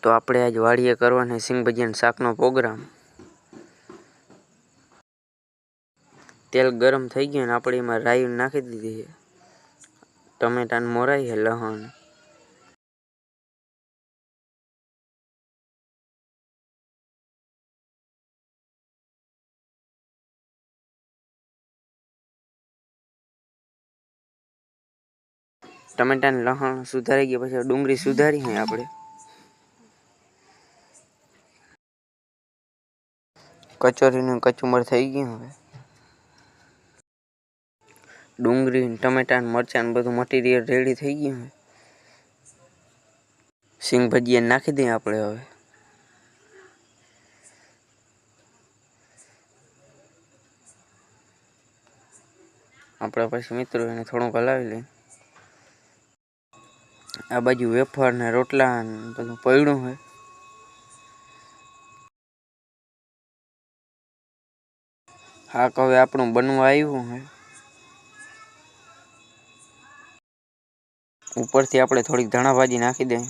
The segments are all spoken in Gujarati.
તો આપણે આજ વાડીએ કરવાનો સિંગ ભજીયાના શાકનો પ્રોગ્રામ। તેલ ગરમ થઈ ગયું ને આપણે એમાં રાઈ નાખી દીધી છે, ટમેટાને મોરાઈ છે, લસણ ટમેટાને લસણ સુધારી ગયા પછી ડુંગળી સુધારી છે આપણે। કચોરીનું કચુંબર થઈ ગયું। હવે ડુંગળી ટમેટા મરચાં બધું મટીરિયલ રેડી થઈ ગયું છે। સિંગ ભજીયા નાખી દઈએ આપણે। હવે આપણે પછી મિત્રો એને થોડુંક હલાવી લઈએ। આ બાજુ વેફર ને રોટલા બધું પડ્યું છે। શાક હવે આપણું બનવા આવ્યું છે। ઉપરથી આપણે થોડીક ધાણા ભાજી નાખી દઈએ।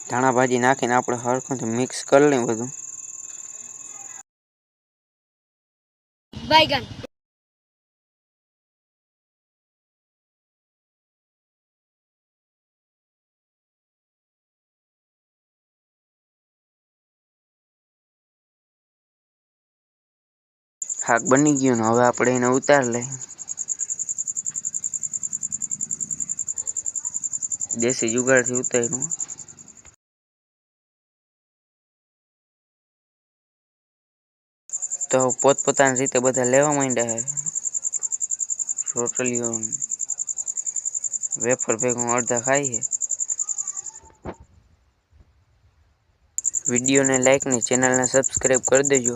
ધાણા ભાજી નાખીને આપણે હરખું મિક્સ કરી લઈએ બધું। बैगन શાક બની ગયું ને હવે આપણે એને ઉતાર લઈએ। દેશી જુગાડથી ઉતાર્યું। તો પોતપોતાની રીતે બધા લેવા માંડ્યા છે। રોટલીઓ વેફર ભેગું અડધા ખાય છે। વિડીયોને લાઈક ને ચેનલને સબસ્ક્રાઈબ કરી દેજો।